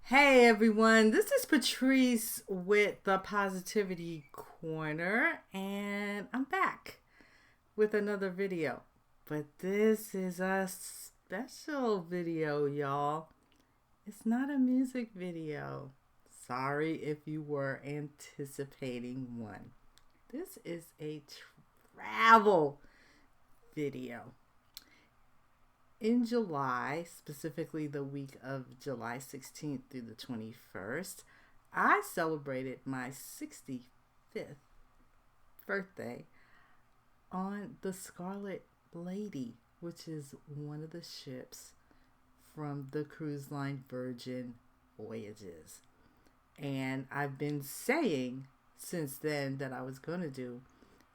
Hey everyone, this is Patrice with the Positivity Corner, and I'm back with another video. But this is a special video, y'all. It's not a music video. Sorry if you were anticipating one. This is a travel video. In July, specifically the week of July 16th through the 21st, I celebrated my 65th birthday on the Scarlet Lady, which is one of the ships from the cruise line Virgin Voyages. And I've been saying since then that I was going to do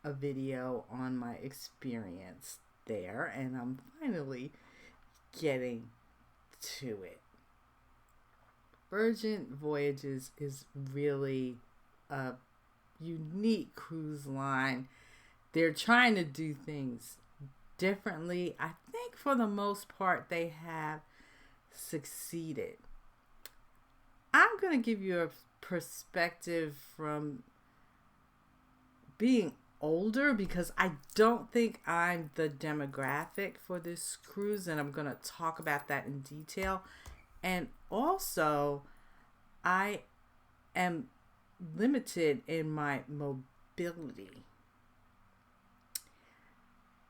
a video on my experience there, and I'm finally getting to it. Virgin Voyages is really a unique cruise line. They're trying to do things differently. I think for the most part they have succeeded. I'm going to give you a perspective from being older because I don't think I'm the demographic for this cruise, and I'm going to talk about that in detail. And also, I am limited in my mobility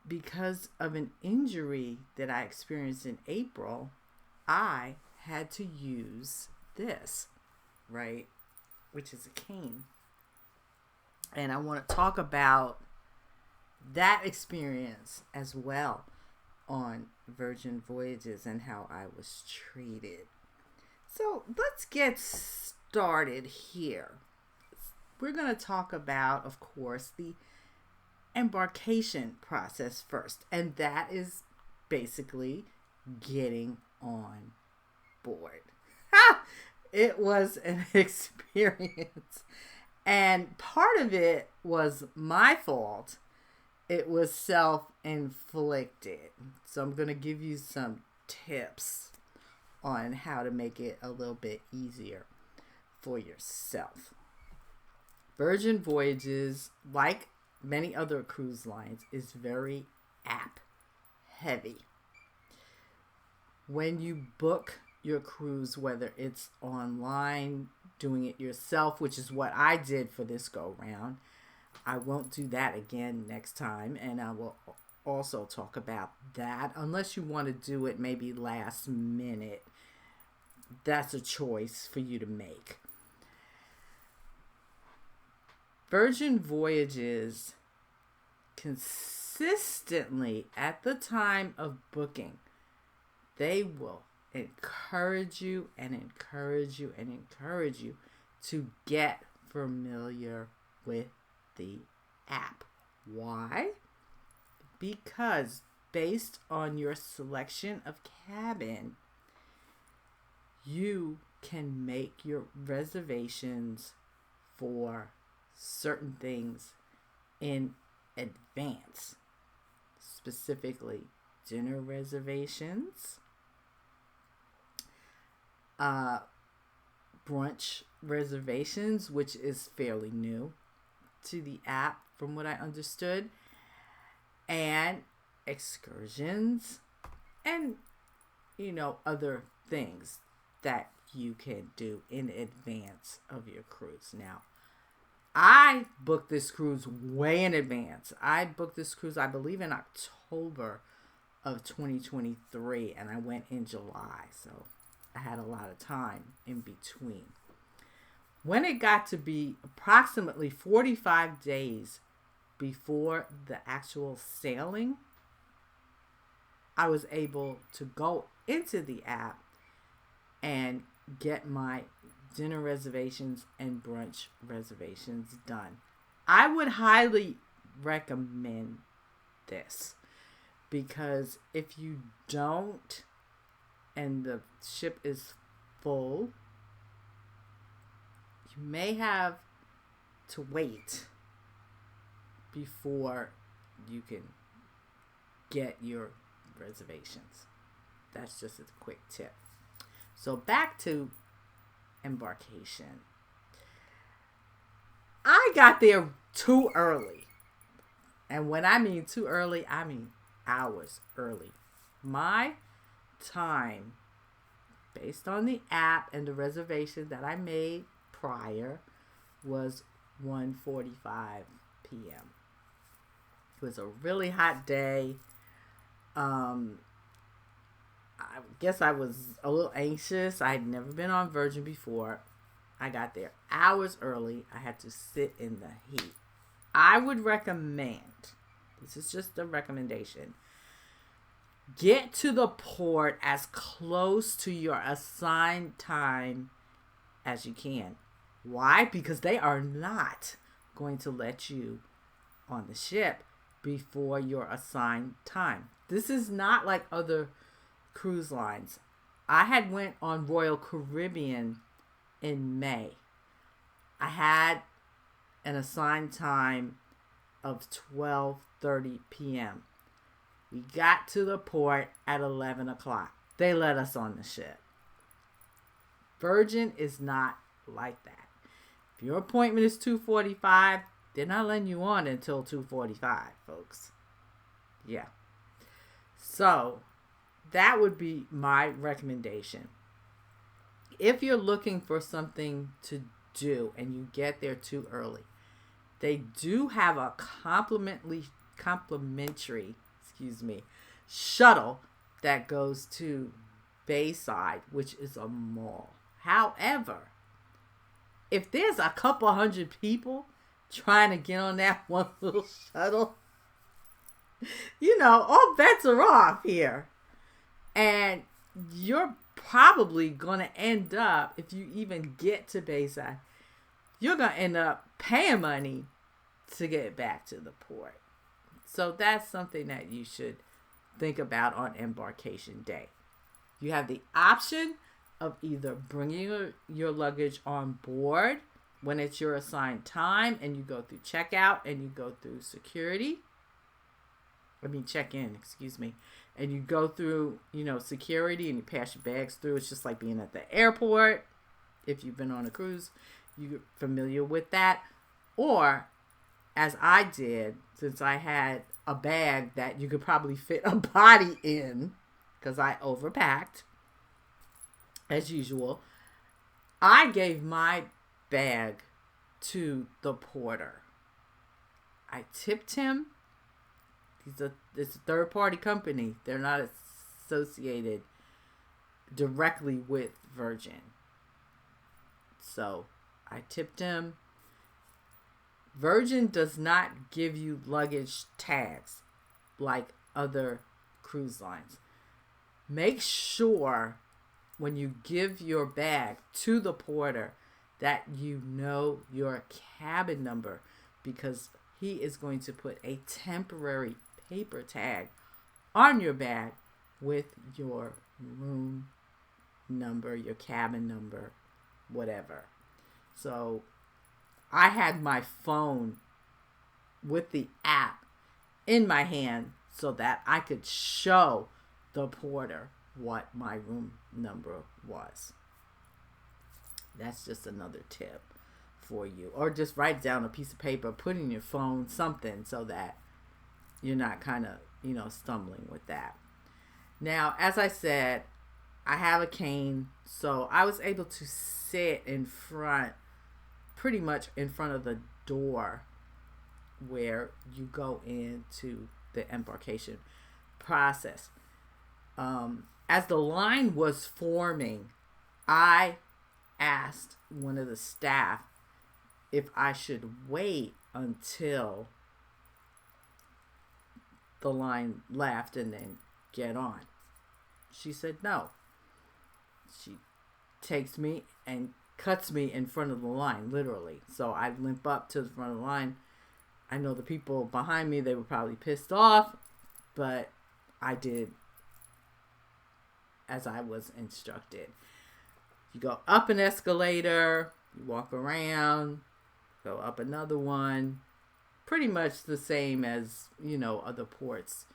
because of an injury that I experienced in April. I had to use this, right, which is a cane. And I want to talk about that experience as well on Virgin Voyages and how I was treated. So let's get started here. We're going to talk about, of course, the embarkation process first. And that is basically getting on board. It was an experience. And part of it was my fault. It was self-inflicted. So I'm going to give you some tips on how to make it a little bit easier for yourself. Virgin Voyages, like many other cruise lines, is very app heavy. When you book your cruise, whether it's online, doing it yourself, which is what I did for this go round. I won't do that again next time, and I will also talk about that. Unless you want to do it maybe last minute, that's a choice for you to make. Virgin Voyages consistently at the time of booking, they will encourage you and encourage you and encourage you to get familiar with the app. Why? Because based on your selection of cabin, you can make your reservations for certain things in advance. Specifically, dinner reservations, brunch reservations, which is fairly new to the app from what I understood, and excursions, and other things that you can do in advance of your cruise. Now, I booked this cruise way in advance. I booked this cruise, I believe, in October of 2023, and I went in July, so I had a lot of time in between. When it got to be approximately 45 days before the actual sailing, I was able to go into the app and get my dinner reservations and brunch reservations done. I would highly recommend this because if you don't, and the ship is full, you may have to wait before you can get your reservations. That's just a quick tip. So back to embarkation. I got there too early. And when I mean too early, I mean hours early. My time, based on the app and the reservation that I made prior, was 1:45 p.m. It was a really hot day. I guess I was a little anxious. I had never been on Virgin before. I got there hours early. I had to sit in the heat. I would recommend, this is just a recommendation, get to the port as close to your assigned time as you can. Why? Because they are not going to let you on the ship before your assigned time. This is not like other cruise lines. I had went on Royal Caribbean in May. I had an assigned time of 12:30 p.m. We got to the port at 11 o'clock. They let us on the ship. Virgin is not like that. If your appointment is 2:45, they're not letting you on until 2:45, folks. Yeah. So that would be my recommendation. If you're looking for something to do and you get there too early, they do have a complimentary shuttle that goes to Bayside, which is a mall. However, if there's a couple hundred people trying to get on that one little shuttle, all bets are off here. And you're probably going to end up, if you even get to Bayside, you're going to end up paying money to get back to the port. So that's something that you should think about on embarkation day. You have the option of either bringing your luggage on board when it's your assigned time and you go through checkout and you go through check-in, and you go through, security and you pass your bags through. It's just like being at the airport. If you've been on a cruise, you're familiar with that. Or, as I did, since I had a bag that you could probably fit a body in, because I overpacked, as usual, I gave my bag to the porter. I tipped him. It's a third-party company. They're not associated directly with Virgin. So I tipped him. Virgin does not give you luggage tags like other cruise lines. Make sure when you give your bag to the porter that you know your cabin number, because he is going to put a temporary paper tag on your bag with your room number, your cabin number, whatever. So I had my phone with the app in my hand so that I could show the porter what my room number was. That's just another tip for you. Or just write down a piece of paper, put in your phone, something, so that you're not kind of, stumbling with that. Now, as I said, I have a cane, so I was able to sit pretty much in front of the door where you go into the embarkation process. As the line was forming, I asked one of the staff if I should wait until the line left and then get on. She said no. She takes me and cuts me in front of the line, literally. So I limp up to the front of the line. I know the people behind me, they were probably pissed off, but I did as I was instructed. You go up an escalator, you walk around, go up another one. Pretty much the same as, other ports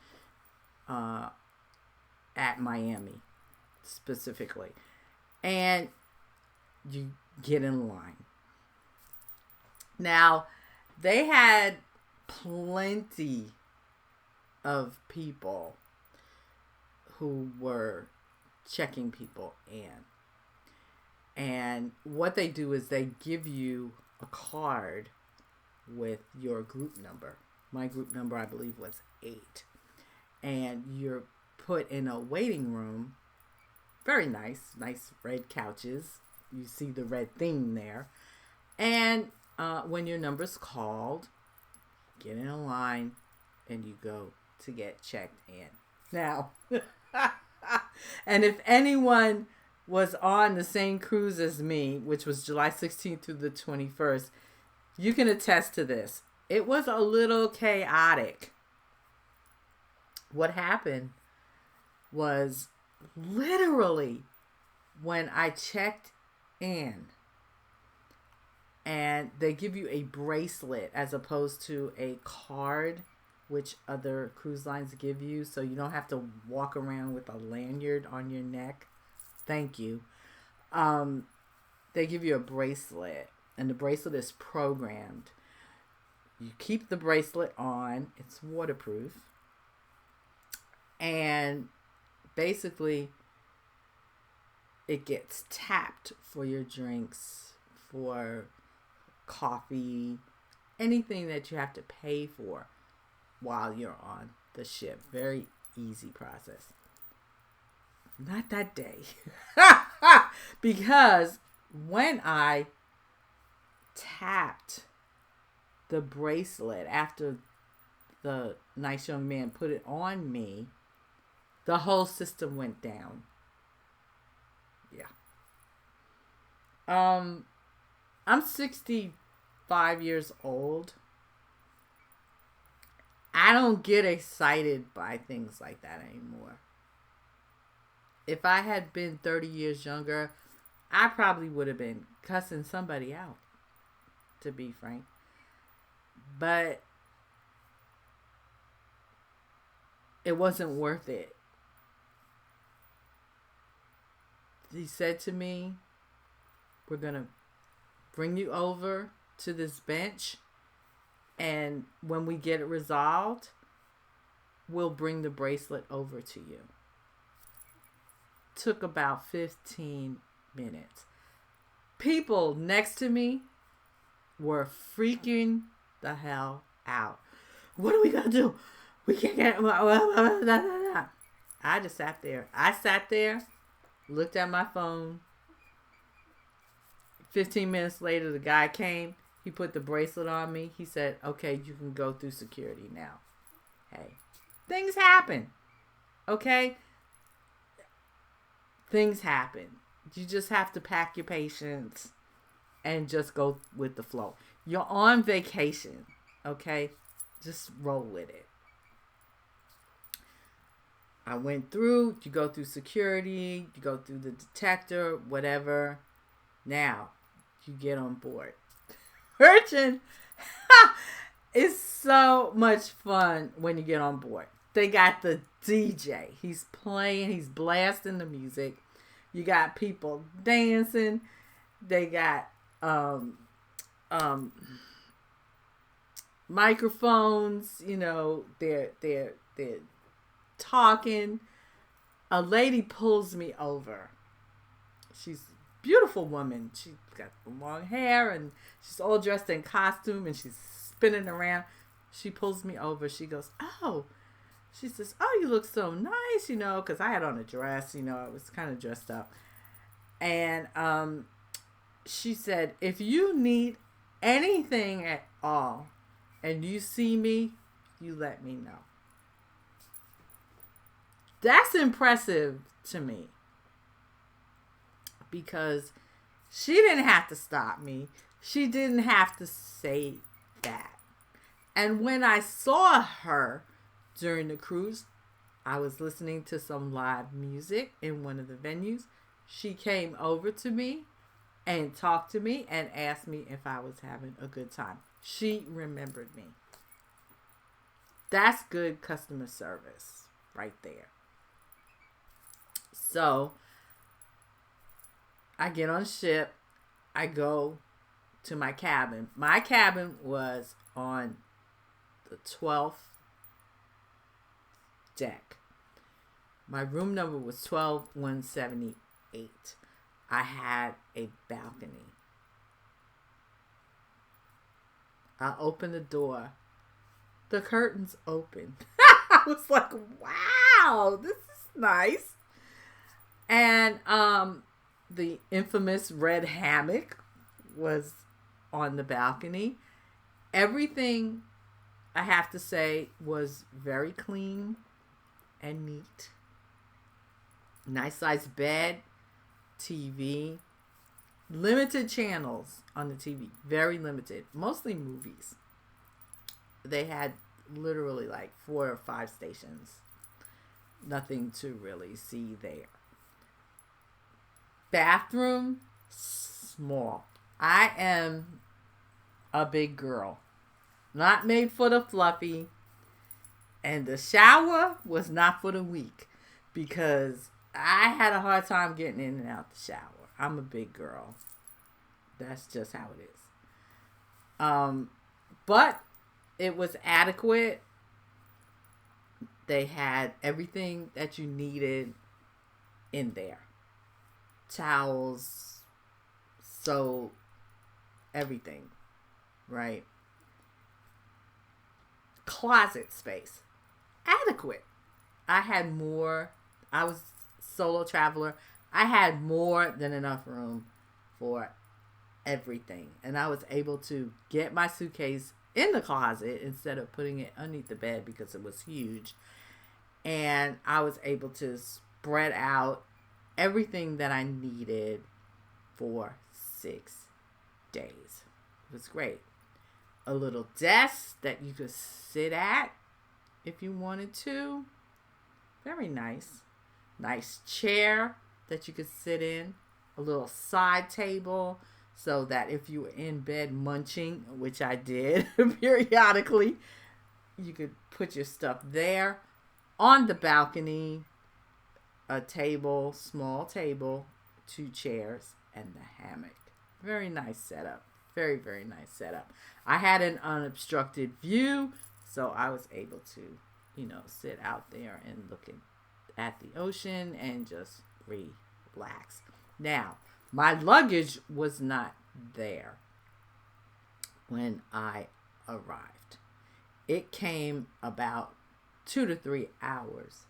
at Miami specifically. And you get in line. Now, they had plenty of people who were checking people in. And what they do is they give you a card with your group number. My group number, I believe, was 8. And you're put in a waiting room. Very nice red couches. You see the red theme there. And when your number's called, get in a line and you go to get checked in. Now, and if anyone was on the same cruise as me, which was July 16th through the 21st, you can attest to this. It was a little chaotic. What happened was literally when I checked in, and they give you a bracelet as opposed to a card, which other cruise lines give you, so you don't have to walk around with a lanyard on your neck. Thank you. They give you a bracelet, and the bracelet is programmed. You keep the bracelet on. It's waterproof. And basically, it gets tapped for your drinks, for coffee, anything that you have to pay for while you're on the ship. Very easy process. Not that day. Because when I tapped the bracelet after the nice young man put it on me, the whole system went down. Yeah. I'm 65 years old. I don't get excited by things like that anymore. If I had been 30 years younger, I probably would have been cussing somebody out, to be frank. But it wasn't worth it. He said to me, we're going to bring you over to this bench, and when we get it resolved, we'll bring the bracelet over to you. Took about 15 minutes. People next to me were freaking the hell out. What are we going to do? We can't get it. I just sat there. I sat there, looked at my phone. 15 minutes later, the guy came. He put the bracelet on me. He said, okay, you can go through security now. Hey, things happen. Okay? Things happen. You just have to pack your patience and just go with the flow. You're on vacation. Okay? Just roll with it. I went through. You go through security. You go through the detector. Whatever. Now, you get on board. Virgin is so much fun when you get on board. They got the DJ. He's playing. He's blasting the music. You got people dancing. They got microphones. You know, they're talking. A lady pulls me over. She's a beautiful woman. She's got long hair and she's all dressed in costume and she's spinning around. She pulls me over. She goes, oh. She says, oh, you look so nice, you know, because I had on a dress, you know, I was kind of dressed up. And she said, if you need anything at all and you see me, you let me know. That's impressive to me because she didn't have to stop me. She didn't have to say that. And when I saw her during the cruise, I was listening to some live music in one of the venues. She came over to me and talked to me and asked me if I was having a good time. She remembered me. That's good customer service right there. So I get on ship. I go to my cabin. My cabin was on the 12th deck. My room number was 12178. I had a balcony. I opened the door. The curtains open. I was like, wow, this is nice. And the infamous red hammock was on the balcony. Everything, I have to say, was very clean and neat. Nice sized bed, TV, limited channels on the TV, very limited, mostly movies. They had literally like 4 or 5 stations. Nothing to really see there. Bathroom, small. I am a big girl, not made for the fluffy, and the shower was not for the weak because I had a hard time getting in and out the shower. I'm a big girl. That's just how it is. But it was adequate. They had everything that you needed in there. Towels, soap, everything, right? Closet space, adequate. I was solo traveler. I had more than enough room for everything. And I was able to get my suitcase in the closet instead of putting it underneath the bed because it was huge. And I was able to spread out everything that I needed for 6 days. It was great. A little desk that you could sit at if you wanted to. Very nice. Nice chair that you could sit in. A little side table so that if you were in bed munching, which I did periodically, you could put your stuff there. On the balcony, a table, small table, 2 chairs, and the hammock. Very nice setup. Very, very nice setup. I had an unobstructed view, so I was able to, sit out there and look at the ocean and just relax. Now, my luggage was not there when I arrived. It came about 2 to 3 hours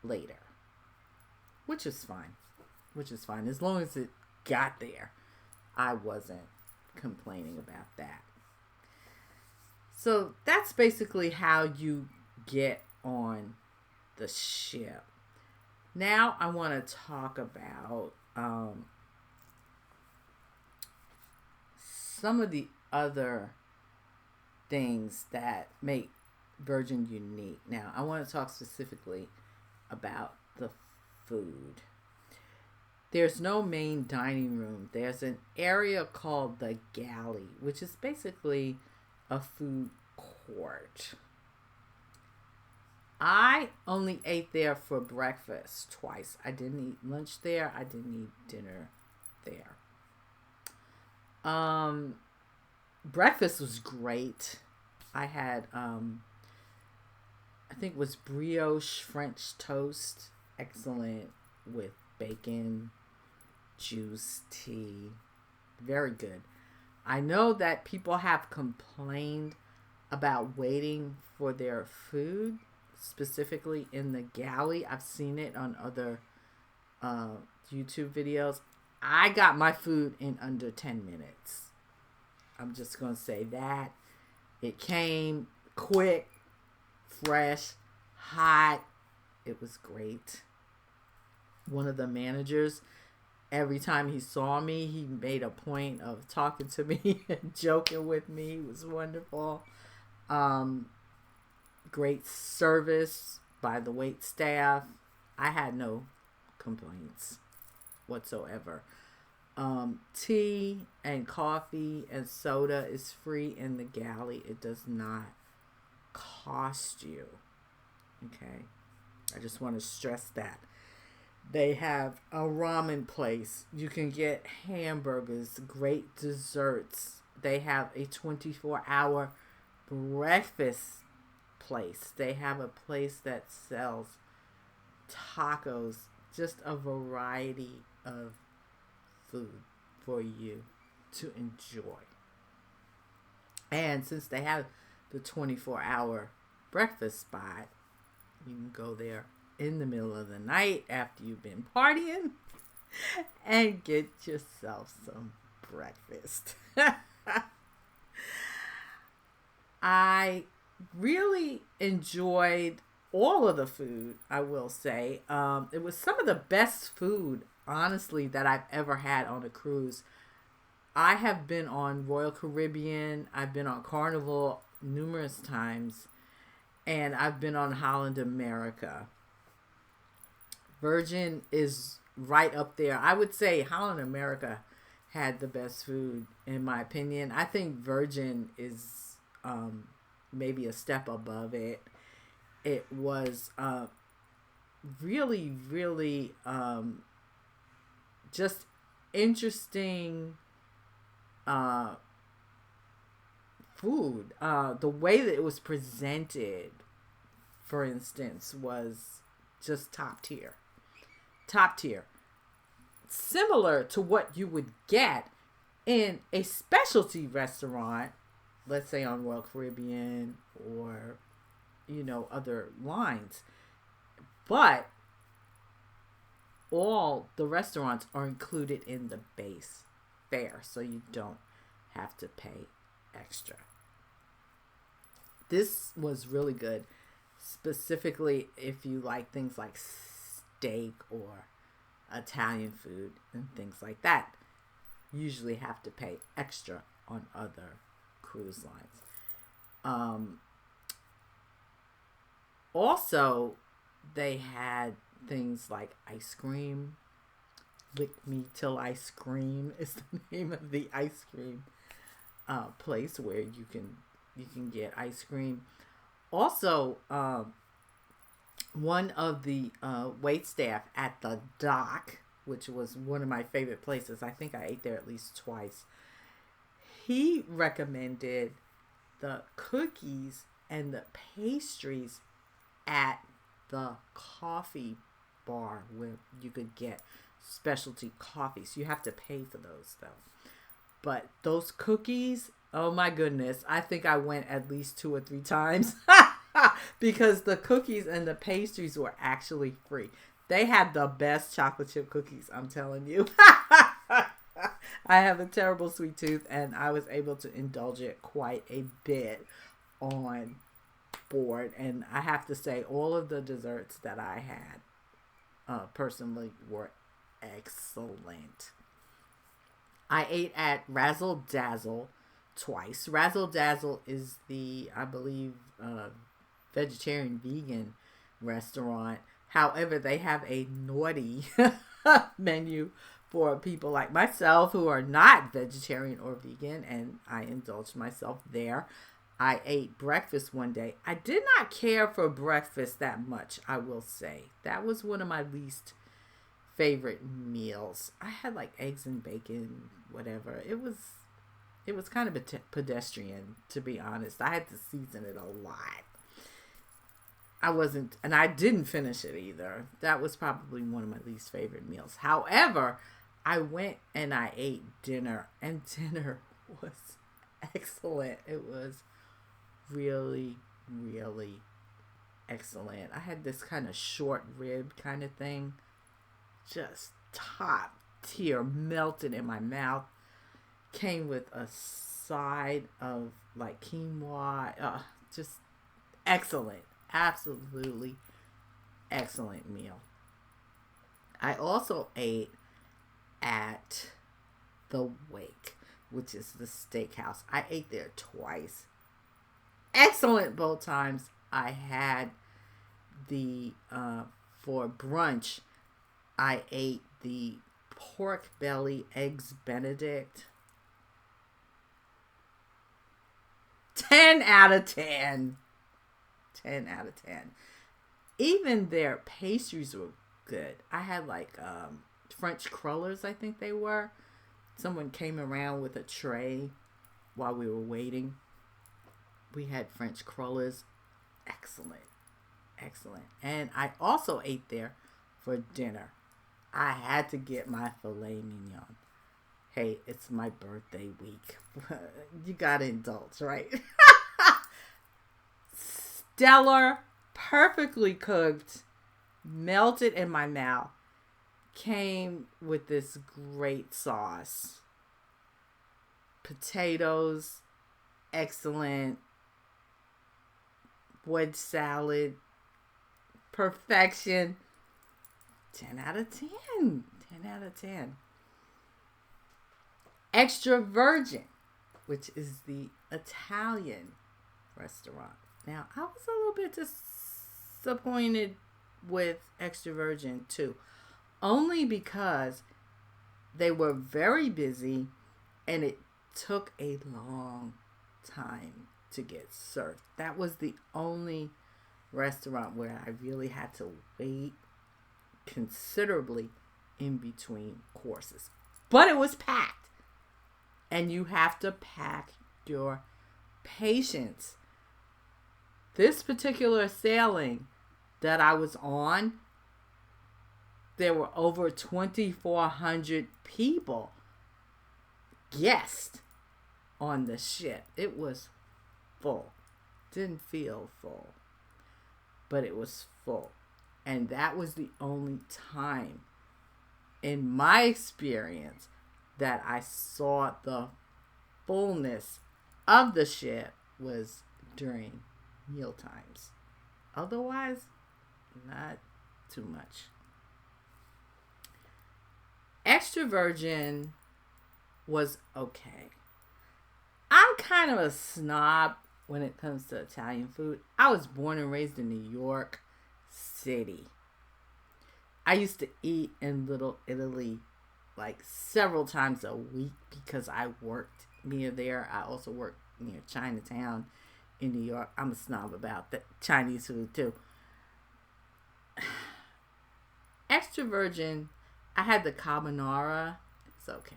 later, which is fine. As long as it got there, I wasn't complaining about that. So that's basically how you get on the ship. Now I want to talk about some of the other things that make Virgin unique. Now I want to talk specifically about the food. There's no main dining room. There's an area called the galley, which is basically a food court. I only ate there for breakfast twice. I didn't eat lunch there. I didn't eat dinner there. Breakfast was great. I had, I think it was brioche French toast. Excellent with bacon, juice, tea. Very good. I know that people have complained about waiting for their food, specifically in the galley. I've seen it on other YouTube videos. I got my food in under 10 minutes. I'm just going to say that. It came quick, fresh, hot. It was great. One of the managers, every time he saw me, he made a point of talking to me and joking with me. It was wonderful. Great service by the wait staff. I had no complaints whatsoever. Tea and coffee and soda is free in the galley. It does not cost you. Okay. I just want to stress that. They have a ramen place. You can get hamburgers, great desserts. They have a 24-hour breakfast place. They have a place that sells tacos, just a variety of food for you to enjoy. And since they have the 24-hour breakfast spot, you can go there in the middle of the night after you've been partying and get yourself some breakfast. I really enjoyed all of the food, I will say. It was some of the best food, honestly, that I've ever had on a cruise. I have been on Royal Caribbean, I've been on Carnival numerous times, and I've been on Holland America. Virgin is right up there. I would say Holland America had the best food, in my opinion. I think Virgin is maybe a step above it. It was really, really just interesting food. The way that it was presented, for instance, was just top tier. Top tier. Similar to what you would get in a specialty restaurant, let's say on Royal Caribbean or, other lines. But all the restaurants are included in the base fare, so you don't have to pay extra. This was really good, specifically if you like things like steak or Italian food and things like that. You usually have to pay extra on other cruise lines. Also, they had things like ice cream. Lick Me Till I Scream is the name of the ice cream place where you can get ice cream. Also, one of the wait staff at the dock, which was one of my favorite places, I think I ate there at least twice, he recommended the cookies and the pastries at the coffee bar where you could get specialty coffees. You have to pay for those though. But those cookies, oh my goodness, I think I went at least 2 or 3 times because the cookies and the pastries were actually free. They had the best chocolate chip cookies, I'm telling you. I have a terrible sweet tooth, and I was able to indulge it quite a bit on board. And I have to say, all of the desserts that I had personally were excellent. I ate at Razzle Dazzle twice. Razzle Dazzle is the, I believe, vegetarian vegan restaurant. However, they have a naughty menu for people like myself who are not vegetarian or vegan, and I indulged myself there. I ate breakfast one day. I did not care for breakfast that much, I will say. That was one of my least favorite meals. I had like eggs and bacon, whatever. It was kind of a pedestrian, to be honest. I had to season it a lot. And I didn't finish it either. That was probably one of my least favorite meals. However, I went and I ate dinner, and dinner was excellent. It was really, really excellent. I had this kind of short rib kind of thing. Just top tier, melted in my mouth. Came with a side of like quinoa. Just excellent. Absolutely excellent meal. I also ate at the Wake, which is the steakhouse. I ate there twice. Excellent both times. I had the for brunch, I ate the pork belly eggs Benedict. 10 out of 10. 10 out of 10. Even their pastries were good. I had like French crullers, I think they were. Someone came around with a tray while we were waiting. We had French crullers. Excellent. Excellent. And I also ate there for dinner. I had to get my filet mignon. Hey, it's my birthday week. You gotta indulge, right? Stellar, perfectly cooked, melted in my mouth. Came with this great sauce. Potatoes, excellent. Wood salad, perfection. 10 out of 10. 10 out of 10. Extra Virgin, which is the Italian restaurant. Now, I was a little bit disappointed with Extra Virgin too. Only because they were very busy and it took a long time to get served. That was the only restaurant where I really had to wait considerably in between courses. But it was packed. And you have to pack your patience. This particular sailing that I was on, there were over 2,400 people, guests on the ship. It was full. Didn't feel full, but it was full. And that was the only time in my experience that I saw the fullness of the ship was during meal times. Otherwise, not too much. Extra Virgin was okay. I'm kind of a snob when it comes to Italian food. I was born and raised in New York City. I used to eat in Little Italy like several times a week because I worked near there. I also worked near Chinatown in New York. I'm a snob about the Chinese food too. Extra Virgin, I had the carbonara. It's okay.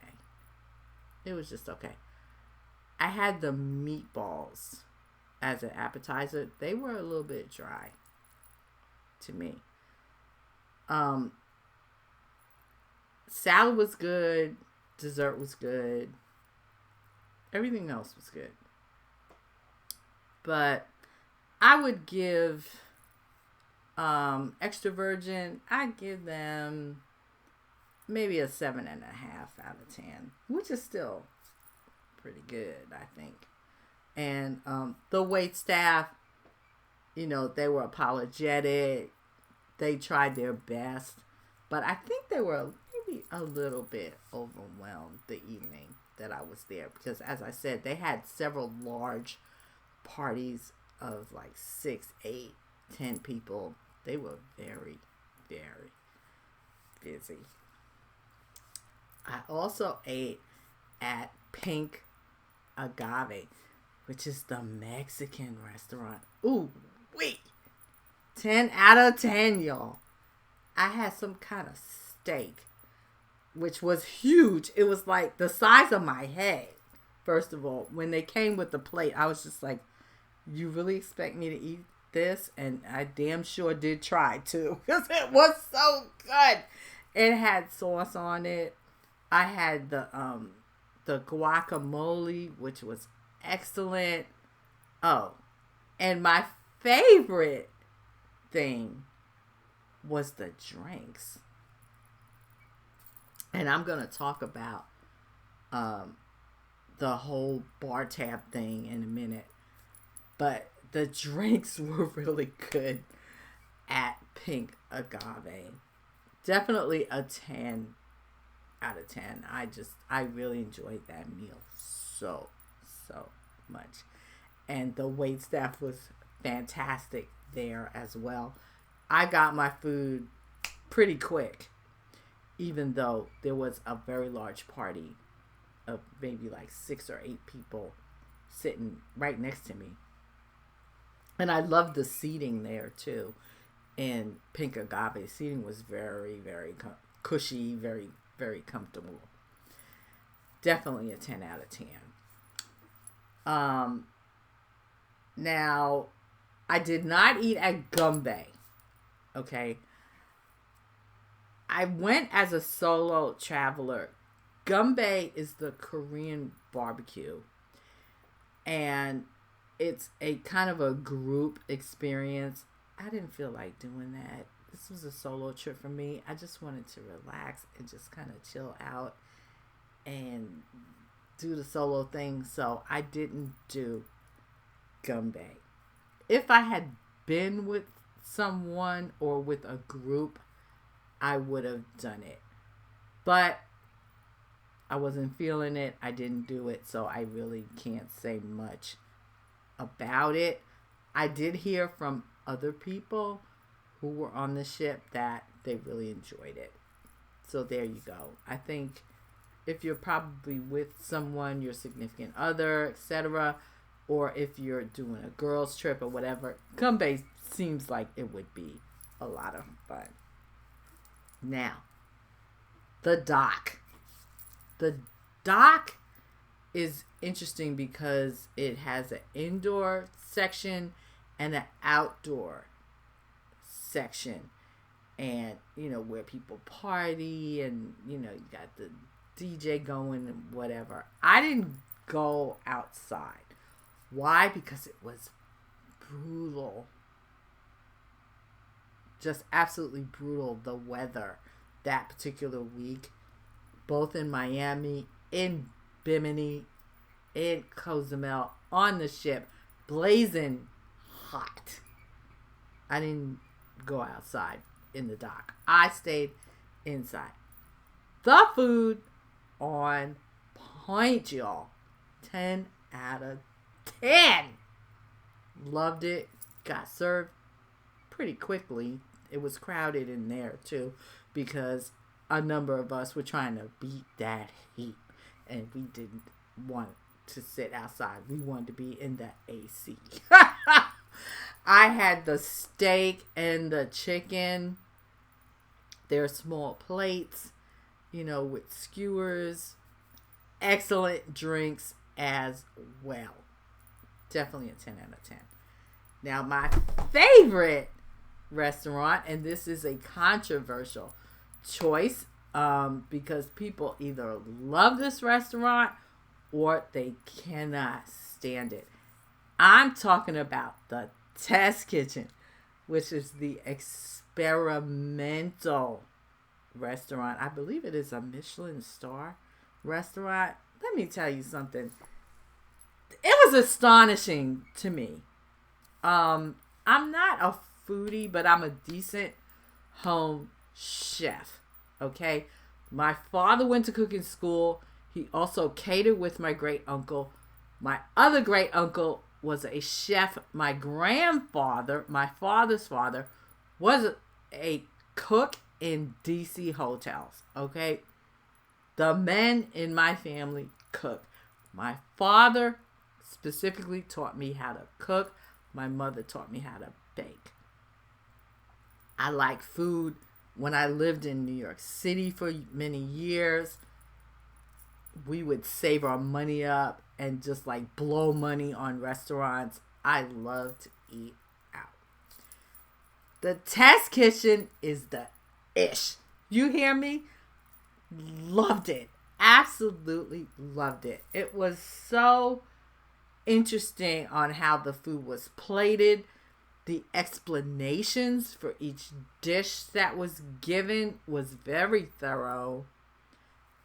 It was just okay. I had the meatballs as an appetizer. They were a little bit dry to me. Salad was good. Dessert was good. Everything else was good. But I would give Extra Virgin, I'd give them maybe a 7.5 out of 10, which is still pretty good, I think. And the wait staff, you know, they were apologetic. They tried their best, but I think they were maybe a little bit overwhelmed the evening that I was there because, as I said, they had several large parties of like 6, 8, 10 people. They were very, very busy. I also ate at Pink Agave, which is the Mexican restaurant. Ooh, wait. 10 out of 10, y'all. I had some kind of steak, which was huge. It was like the size of my head. First of all, when they came with the plate, I was just like, you really expect me to eat this? And I damn sure did try to, because it was so good. It had sauce on it. I had the guacamole, which was excellent. Oh, and my favorite thing was the drinks. And I'm going to talk about the whole bar tab thing in a minute. But the drinks were really good at Pink Agave. Definitely a 10 out of 10. I really enjoyed that meal so much. And the wait staff was fantastic there as well. I got my food pretty quick, even though there was a very large party of maybe like 6 or 8 people sitting right next to me. And I loved the seating there too. And pink agave seating was very, very cushy, very, very comfortable. Definitely a 10 out of 10. Now, I did not eat at Gumbe. Okay. I went as a solo traveler. Gumbe is the Korean barbecue. And it's a kind of a group experience. I didn't feel like doing that. This was a solo trip for me. I just wanted to relax and just kind of chill out and do the solo thing. So I didn't do Gumbe. If I had been with someone or with a group, I would have done it. But I wasn't feeling it. I didn't do it. So I really can't say much about it. I did hear from other people who were on the ship that they really enjoyed it. So there you go. I think if you're probably with someone, your significant other, etc., or if you're doing a girls trip or whatever, Gumbe seems like it would be a lot of fun. Now, the dock. The dock is interesting because it has an indoor section and an outdoor section. And, where people party and, you got the DJ going and whatever. I didn't go outside. Why? Because it was brutal. Just absolutely brutal, the weather that particular week. Both in Miami, in Bimini, in Cozumel, on the ship, blazing hot. I didn't go outside in the dock. I stayed inside. The food on point, y'all. 10 out of 10. Loved it. Got served pretty quickly. It was crowded in there too because a number of us were trying to beat that heat and we didn't want to sit outside. We wanted to be in the AC. I had the steak and the chicken. They're small plates, with skewers. Excellent drinks as well. Definitely a 10 out of 10. Now, my favorite restaurant, and this is a controversial choice because people either love this restaurant or they cannot stand it. I'm talking about the Test Kitchen, which is the experimental restaurant. I believe it is a Michelin star restaurant. Let me tell you something. It was astonishing to me. I'm not a foodie, but I'm a decent home chef. Okay? My father went to cooking school. He also catered with my great uncle. My other great uncle was a chef. My grandfather, my father's father, was a cook in DC hotels. Okay? The men in my family cook. My father specifically taught me how to cook. My mother taught me how to bake. I like food. When I lived in New York City for many years, we would save our money up and just like blow money on restaurants. I love to eat out. The Test Kitchen is the ish. You hear me? Loved it. Absolutely loved it. It was so interesting on how the food was plated. The explanations for each dish that was given was very thorough.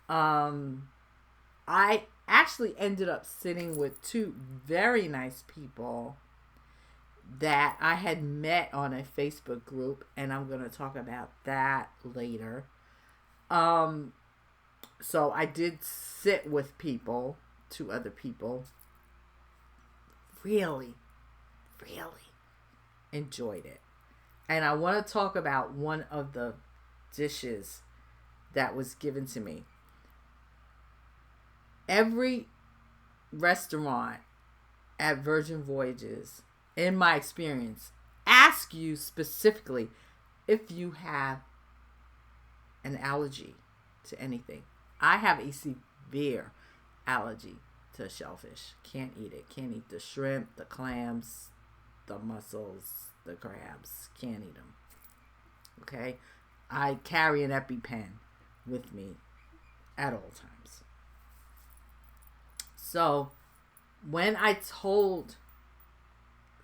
I actually ended up sitting with two very nice people that I had met on a Facebook group, and I'm going to talk about that later. So I did sit with people, two other people. Really enjoyed it. And I want to talk about one of the dishes that was given to me. Every restaurant at Virgin Voyages, in my experience, ask you specifically, if you have an allergy to anything. I have a severe allergy to shellfish. Can't eat it. Can't eat the shrimp, the clams, the mussels, the crabs. Can't eat them. Okay? I carry an EpiPen with me at all times. So, when I told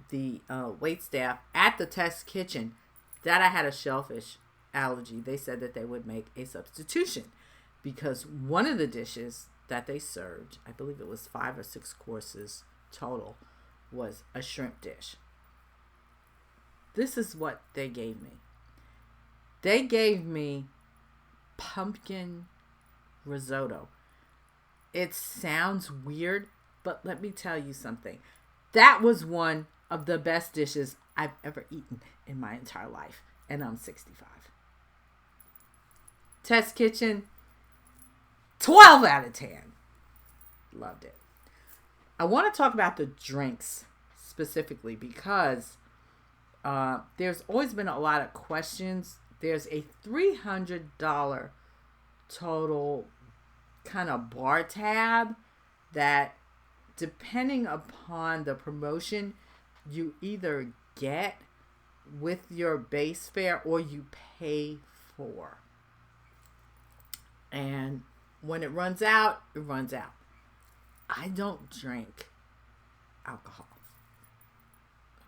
the wait staff at the test kitchen that I had a shellfish allergy, they said that they would make a substitution because one of the dishes that they served, I believe it was 5 or 6 courses total, was a shrimp dish. This is what they gave me. They gave me pumpkin risotto. It sounds weird, but let me tell you something. That was one of the best dishes I've ever eaten in my entire life, and I'm 65. Test kitchen, 12 out of 10. Loved it. I want to talk about the drinks specifically because there's always been a lot of questions. There's a $300 total kind of bar tab that, depending upon the promotion, you either get with your base fare or you pay for. And when it runs out, it runs out. I don't drink alcohol.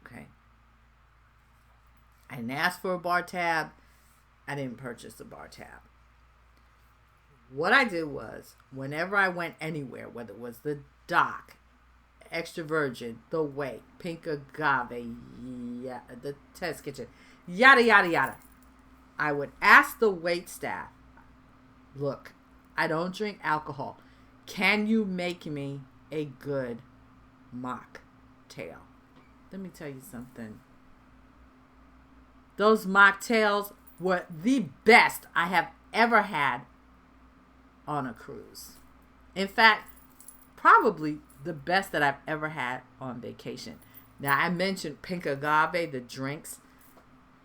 Okay? I didn't ask for a bar tab. I didn't purchase a bar tab. What I did was, whenever I went anywhere, whether it was the dock, Extra Virgin, the Wake, Pink Agave, yeah, the test kitchen, yada, yada, yada, I would ask the wait staff, look, I don't drink alcohol. Can you make me a good mocktail? Let me tell you something. Those mocktails were the best I have ever had on a cruise. In fact, probably the best that I've ever had on vacation. Now, I mentioned Pink Agave, the drinks.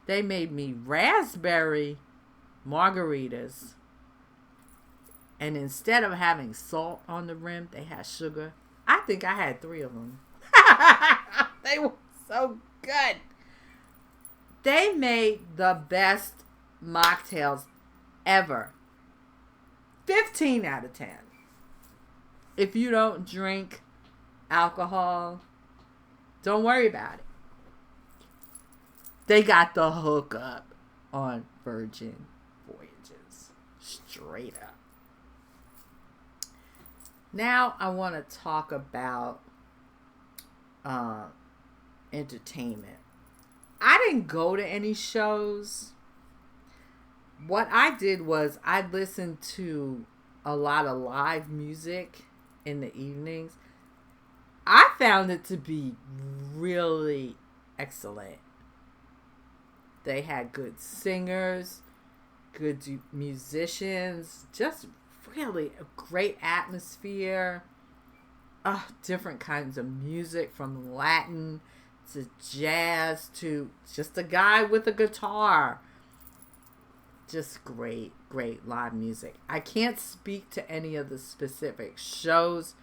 They made me raspberry margaritas. And instead of having salt on the rim, they had sugar. I think I had 3 of them. They were so good. They made the best mocktails ever. 15 out of 10. If you don't drink alcohol, don't worry about it. They got the hookup on Virgin Voyages. Straight up. Now I want to talk about entertainment. I didn't go to any shows. What I did was I listened to a lot of live music in the evenings. I found it to be really excellent. They had good singers, good musicians, just really a great atmosphere. Different kinds of music, from Latin to jazz to just a guy with a guitar. Just great live music. I can't speak to any of the specific shows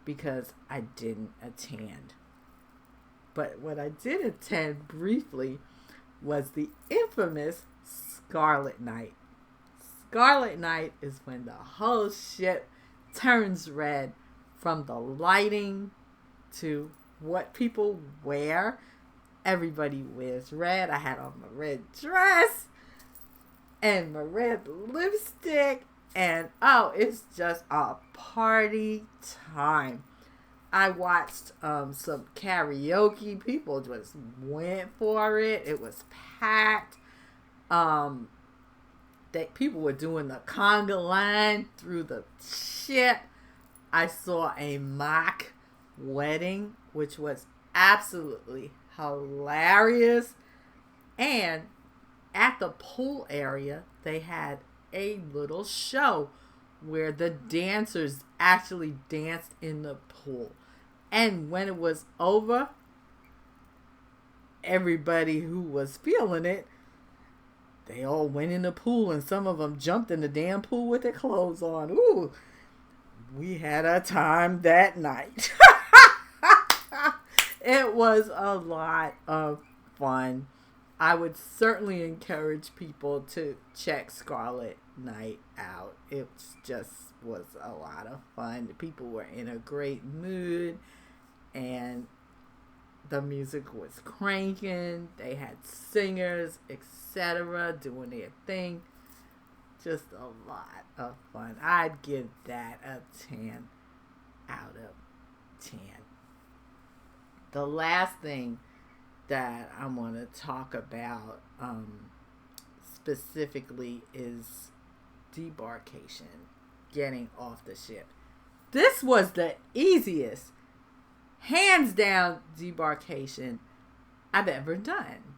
because I didn't attend. But what I did attend briefly was the infamous Scarlet Night. Scarlet Night is when the whole ship turns red, from the lighting to what people wear. Everybody wears red. I had on my red dress and my red lipstick, and it's just a party time. I watched some karaoke. People just went for it. It was packed. That people were doing the conga line through the ship. I saw a mock wedding, which was absolutely hilarious. And at the pool area, they had a little show where the dancers actually danced in the pool. And when it was over, everybody who was feeling it They all went in the pool, and some of them jumped in the damn pool with their clothes on. Ooh, we had a time that night. It was a lot of fun. I would certainly encourage people to check Scarlet Night out. It just was a lot of fun. The people were in a great mood, and the music was cranking. They had singers, etc., doing their thing. Just a lot of fun. I'd give that a 10 out of 10. The last thing that I want to talk about specifically is debarkation, getting off the ship. This was the easiest, hands down, debarkation I've ever done.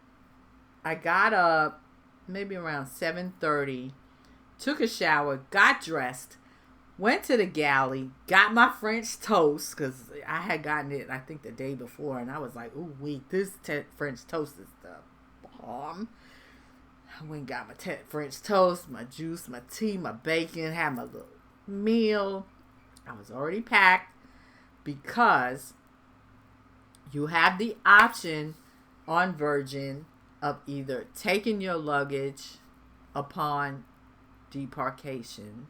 I got up maybe around 7:30, took a shower, got dressed, went to the galley, got my French toast, because I had gotten it, I think, the day before, and I was like, ooh, this French toast is the bomb. I went and got my French toast, my juice, my tea, my bacon, had my little meal. I was already packed, because you have the option on Virgin of either taking your luggage upon debarkation,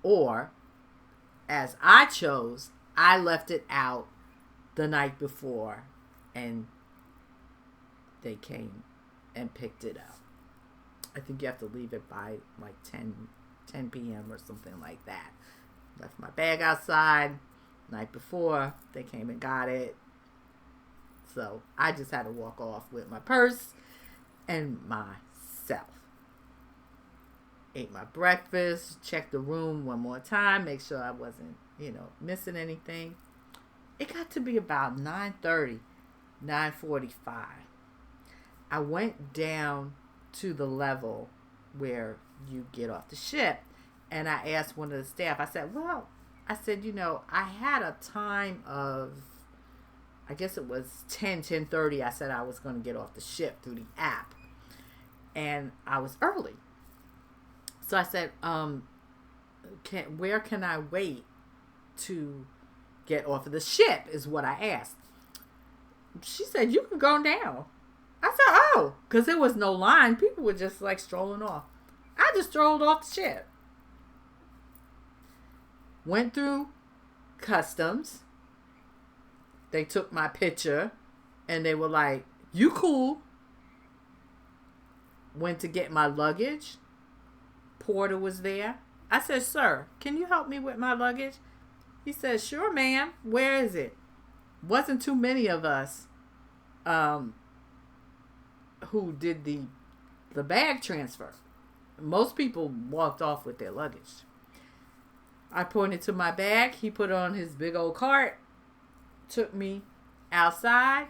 or, as I chose, I left it out the night before, and they came and picked it up. I think you have to leave it by like 10 p.m. or something like that. Left my bag outside night before. They came and got it. So I just had to walk off with my purse and myself. Ate my breakfast, checked the room one more time, make sure I wasn't, missing anything. It got to be about 9:30, 9:45. I went down to the level where you get off the ship, and I asked one of the staff, I said, I had a time of, I guess it was 10:30. I said I was going to get off the ship through the app, and I was early. So I said, where can I wait to get off of the ship, is what I asked. She said, you can go down. I said, oh, because there was no line. People were just like strolling off. I just strolled off the ship. Went through customs. They took my picture, and they were like, you cool. Went to get my luggage. Porter was there. I said, sir, can you help me with my luggage? He said, sure, ma'am. Where is it? Wasn't too many of us who did the bag transfer. Most people walked off with their luggage. I pointed to my bag. He put on his big old cart, took me outside.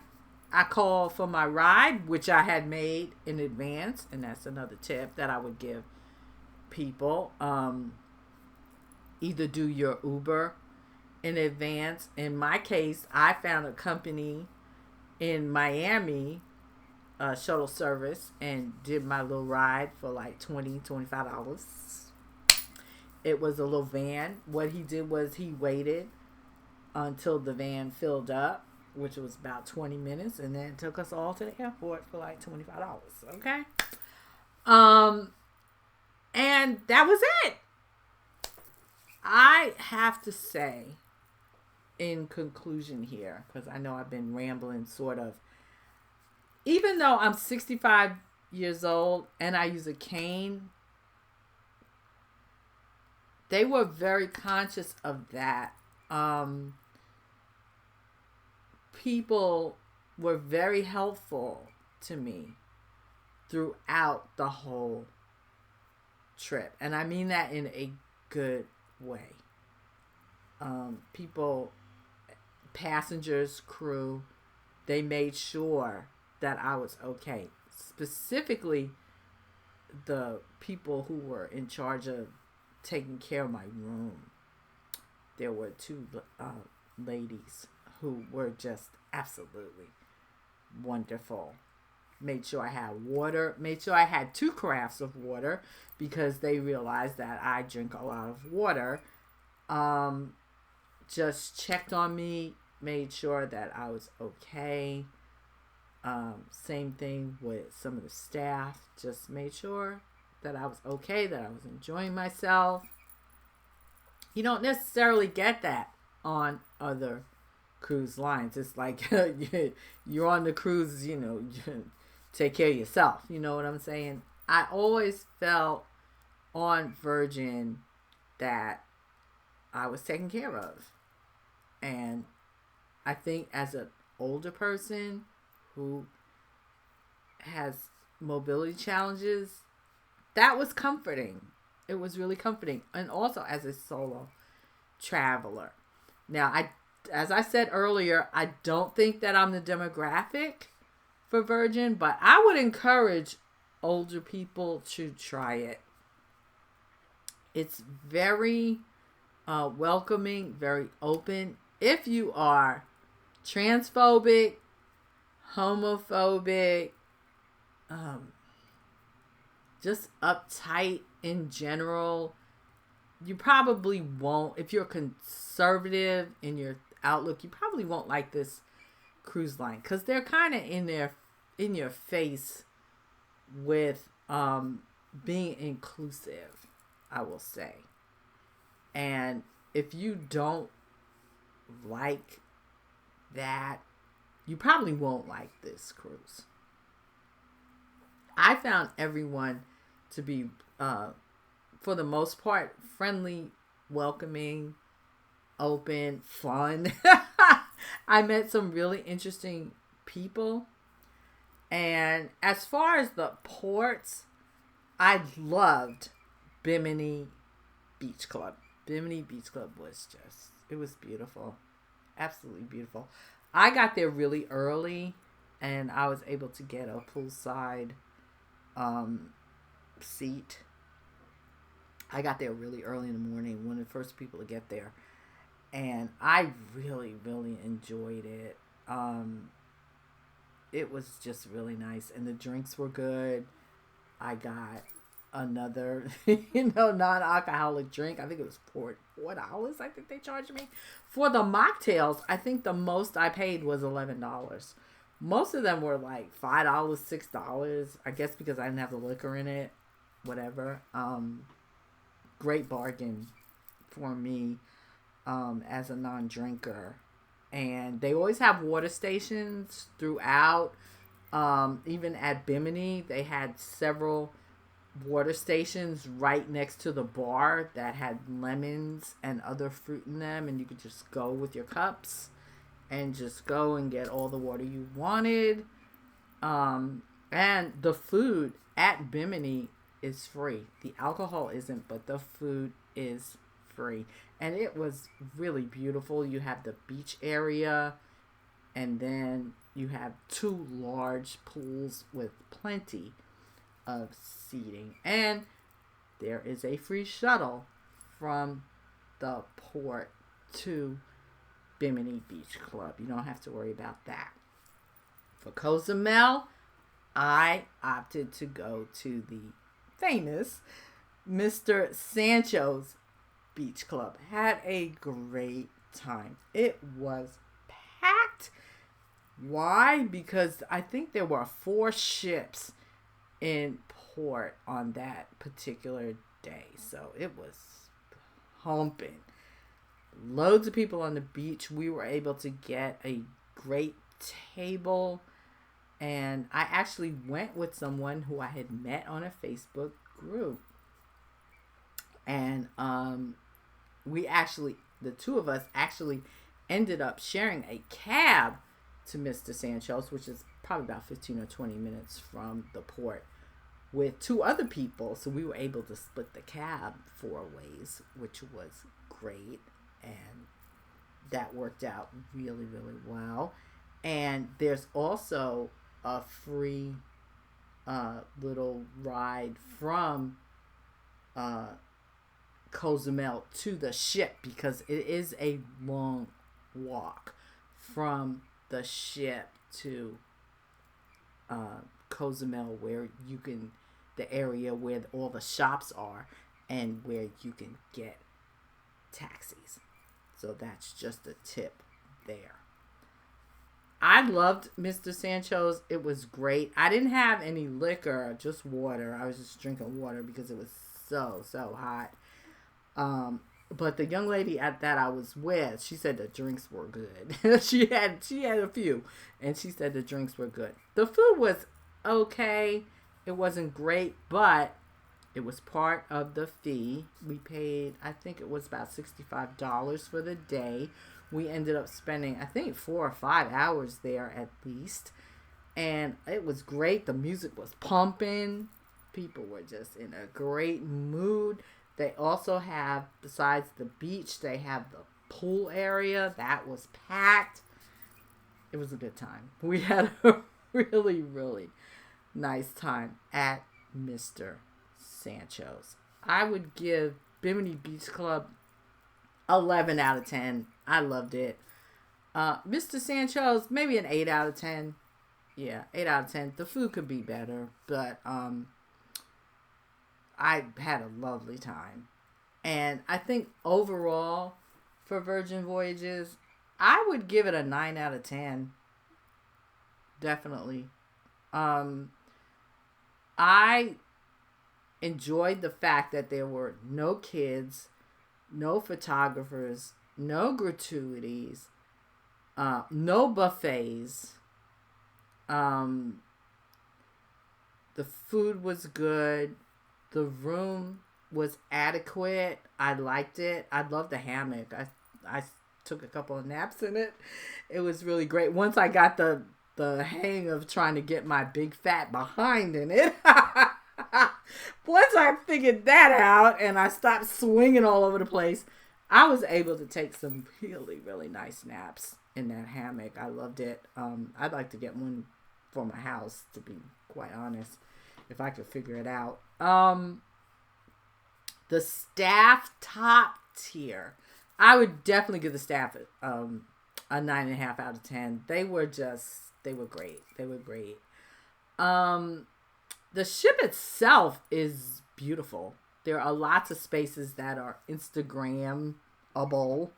I called for my ride, which I had made in advance, and that's another tip that I would give people. Either do your Uber in advance. In my case, I found a company in Miami, shuttle service, and did my little ride for like $25. It was a little van. What he did was he waited until the van filled up, which was about 20 minutes, and then took us all to the airport for like $25. Okay? And that was it. I have to say, in conclusion here, because I know I've been rambling sort of, even though I'm 65 years old and I use a cane, they were very conscious of that. People were very helpful to me throughout the whole trip. And I mean that in a good way. People, passengers, crew, they made sure that I was okay. Specifically, the people who were in charge of taking care of my room. There were two ladies who were just absolutely wonderful. made sure I had water, made sure I had 2 carafes of water because they realized that I drink a lot of water. Just checked on me, made sure that I was okay. Same thing with some of the staff, just made sure that I was okay, that I was enjoying myself. You don't necessarily get that on other cruise lines. It's like you're on the cruise, you take care of yourself. You know what I'm saying? I always felt on Virgin that I was taken care of. And I think as an older person who has mobility challenges, that was comforting. It was really comforting. And also as a solo traveler. Now, as I said earlier, I don't think that I'm the demographic for Virgin, but I would encourage older people to try it. It's very welcoming, very open. If you are transphobic, homophobic, just uptight in general, you probably won't. If you're conservative in your outlook, you probably won't like this cruise line because they're kind of in your face with being inclusive, I will say. And if you don't like that, you probably won't like this cruise. I found everyone to be, for the most part, friendly, welcoming, open, fun. I met some really interesting people. And as far as the ports, I loved Bimini Beach Club. Bimini Beach Club was it was beautiful. Absolutely beautiful. I got there really early and I was able to get a poolside seat. I got there really early in the morning, one of the first people to get there. And I really, really enjoyed it. It was just really nice. And the drinks were good. I got another, non-alcoholic drink. I think it was $4. I think they charged me. For the mocktails, I think the most I paid was $11. Most of them were like $5, $6. I guess because I didn't have the liquor in it. Whatever. Great bargain for me as a non-drinker. And they always have water stations throughout. Even at Bimini, they had several water stations right next to the bar that had lemons and other fruit in them, and you could just go with your cups and just go and get all the water you wanted. And the food at Bimini is free. The alcohol isn't, but the food is free. And it was really beautiful. You have the beach area, and then you have 2 large pools with plenty of seating. And there is a free shuttle from the port to Bimini Beach Club. You don't have to worry about that. For Cozumel, I opted to go to the famous Mr. Sancho's Beach Club. Had a great time. It was packed. Why? Because I think there were 4 ships in port on that particular day. So it was humping. Loads of people on the beach. We were able to get a great table. And I actually went with someone who I had met on a Facebook group. And the 2 of us actually ended up sharing a cab to Mr. Sancho's, which is probably about 15 or 20 minutes from the port, with 2 other people. So we were able to split the cab 4 ways, which was great. And that worked out really, really well. And there's also a free little ride from Cozumel to the ship, because it is a long walk from the ship to Cozumel, where you can, the area where all the shops are and where you can get taxis. So that's just a tip there. I loved Mr. Sancho's. It was great. I didn't have any liquor, just water. I was just drinking water because it was so hot. But the young lady that I was with, she said the drinks were good. she had a few, and she said the drinks were good. The food was okay. It wasn't great, but it was part of the fee. We paid, I think it was about $65 for the day. We ended up spending, I think, 4 or 5 hours there at least. And it was great. The music was pumping. People were just in a great mood. They also have, besides the beach, they have the pool area. That was packed. It was a good time. We had a really, really nice time at Mr. Sancho's. I would give Bimini Beach Club 11 out of 10. I loved it. Mr. Sancho's, maybe an 8 out of 10. Yeah, 8 out of 10. The food could be better, but I had a lovely time. And I think overall, for Virgin Voyages, I would give it a 9 out of 10. Definitely. I enjoyed the fact that there were no kids, no photographers, no gratuities, no buffets. The food was good. The room was adequate. I liked it. I loved the hammock. I took a couple of naps in it. It was really great. Once I got the hang of trying to get my big fat behind in it. Once I figured that out and I stopped swinging all over the place, I was able to take some really, really nice naps in that hammock. I loved it. I'd like to get one for my house, to be quite honest, if I could figure it out. The staff top tier. I would definitely give the staff a 9.5 out of 10. They were great. They were great. The ship itself is beautiful. There are lots of spaces that are Instagrammable.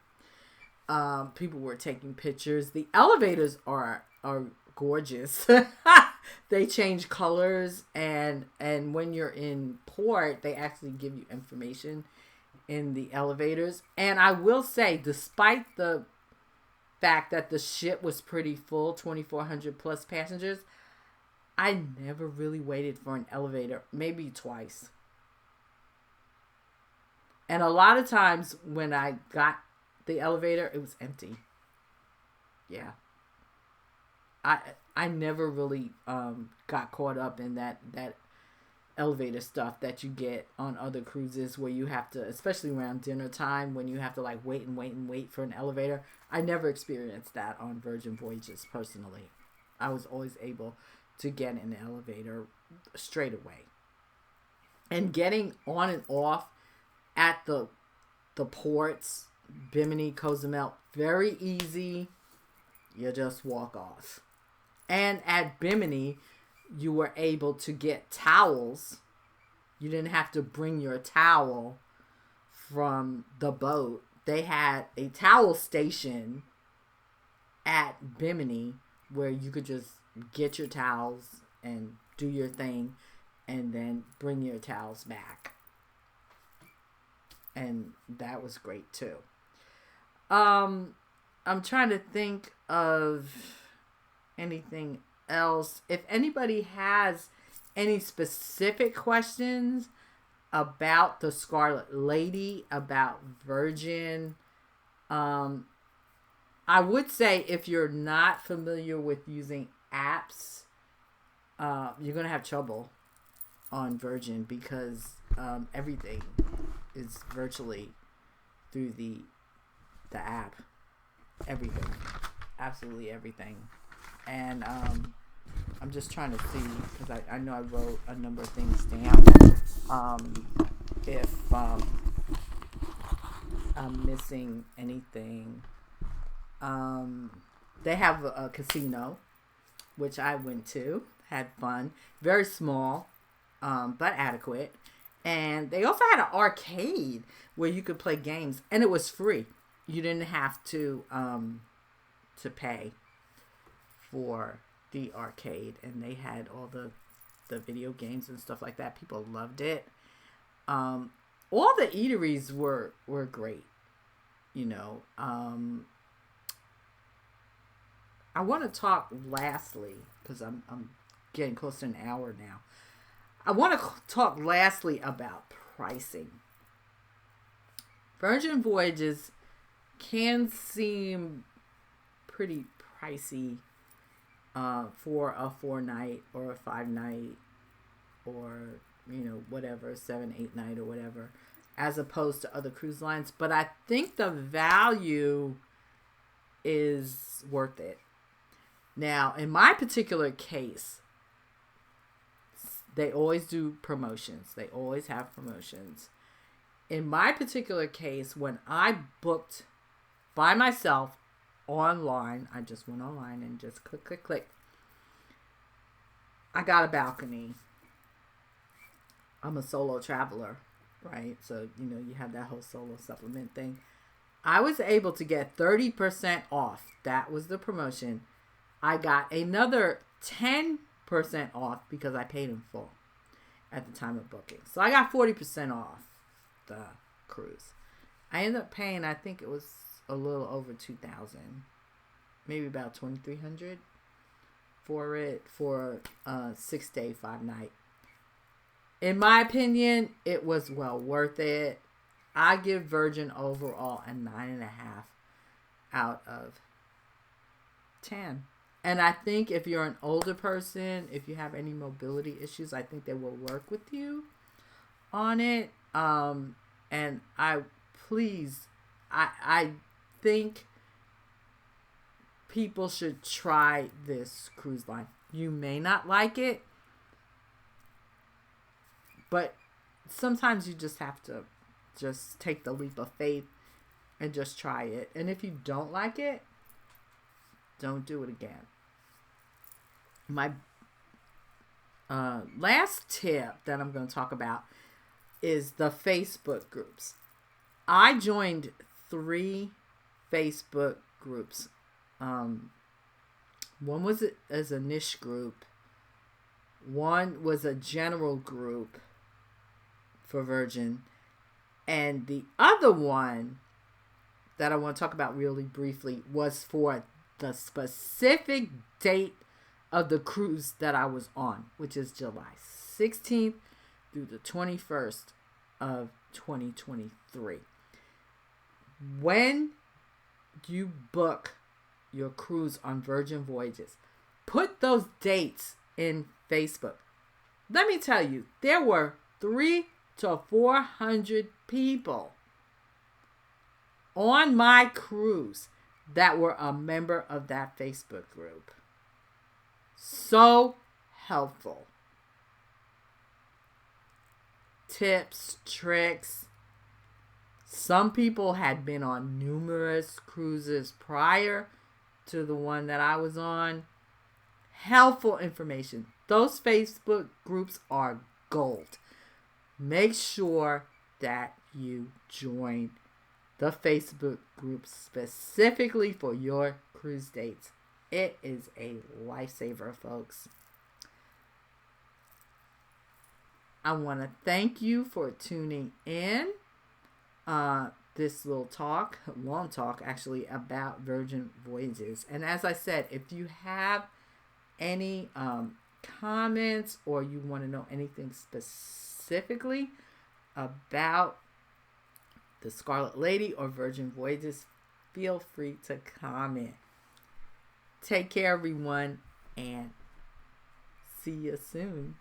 People were taking pictures. The elevators are gorgeous. They change colors, and when you're in port, they actually give you information in the elevators. And I will say, despite the fact that the ship was pretty full, 2,400 plus passengers, I never really waited for an elevator, maybe twice. And a lot of times when I got the elevator, it was empty. Yeah. I never really got caught up in that elevator stuff that you get on other cruises where you have to, especially around dinner time, when you have to like wait for an elevator. I never experienced that on Virgin Voyages personally. I was always able to get in the elevator straight away. And getting on and off at the ports, Bimini, Cozumel, very easy. You just walk off. And at Bimini, you were able to get towels. You didn't have to bring your towel from the boat. They had a towel station at Bimini where you could just get your towels and do your thing and then bring your towels back. And that was great too. I'm trying to think of anything else. If anybody has any specific questions about the Scarlet Lady, about Virgin, I would say if you're not familiar with using apps, you're going to have trouble on Virgin because everything is virtually through the app. Everything. Absolutely everything. And I'm just trying to see, because I know I wrote a number of things down. If I'm missing anything. They have a casino, which I went to. had fun. Very small, but adequate. And they also had an arcade where you could play games, and it was free. You didn't have to pay for the arcade, and they had all the video games and stuff like that. People loved it. All the eateries were great. You know, I want to talk lastly, because I'm getting close to an hour now. I want to talk lastly about pricing. Virgin Voyages can seem pretty pricey for a 4-night or a 5-night or, you know, whatever, 7-8 night or whatever, as opposed to other cruise lines. But I think the value is worth it. Now, in my particular case, they always do promotions. They always have promotions. In my particular case, when I booked by myself online, I just went online and just click. I got a balcony. I'm a solo traveler, right? So, you know, you have that whole solo supplement thing. I was able to get 30% off. That was the promotion. I got another 10% off because I paid in full at the time of booking. So I got 40% off the cruise. I ended up paying, I think it was a little over $2,000, maybe about $2,300 for it, for a 6-day 5-night. In my opinion, it was well worth it. I give Virgin overall a 9.5 out of 10. And I think if you're an older person, if you have any mobility issues, I think they will work with you on it. And I think people should try this cruise line. You may not like it, but sometimes you just have to just take the leap of faith and just try it. And if you don't like it, don't do it again. My last tip that I'm going to talk about is the Facebook groups. I joined 3 Facebook groups. One was as a niche group. One was a general group for Virgin. And the other one that I want to talk about really briefly was for the specific date of the cruise that I was on, which is July 16th through the 21st of 2023. When you book your cruise on Virgin Voyages, put those dates in Facebook. Let me tell you, there were 300 to 400 people on my cruise that were a member of that Facebook group. So helpful. Tips, tricks. Some people had been on numerous cruises prior to the one that I was on. Helpful information. Those Facebook groups are gold. Make sure that you join the Facebook group specifically for your cruise dates. It is a lifesaver, folks. I want to thank you for tuning in. This little talk, long talk actually, about Virgin Voyages. And as I said, if you have any comments or you want to know anything specifically about the Scarlet Lady or Virgin Voyages, feel free to comment. Take care, everyone, and see you soon.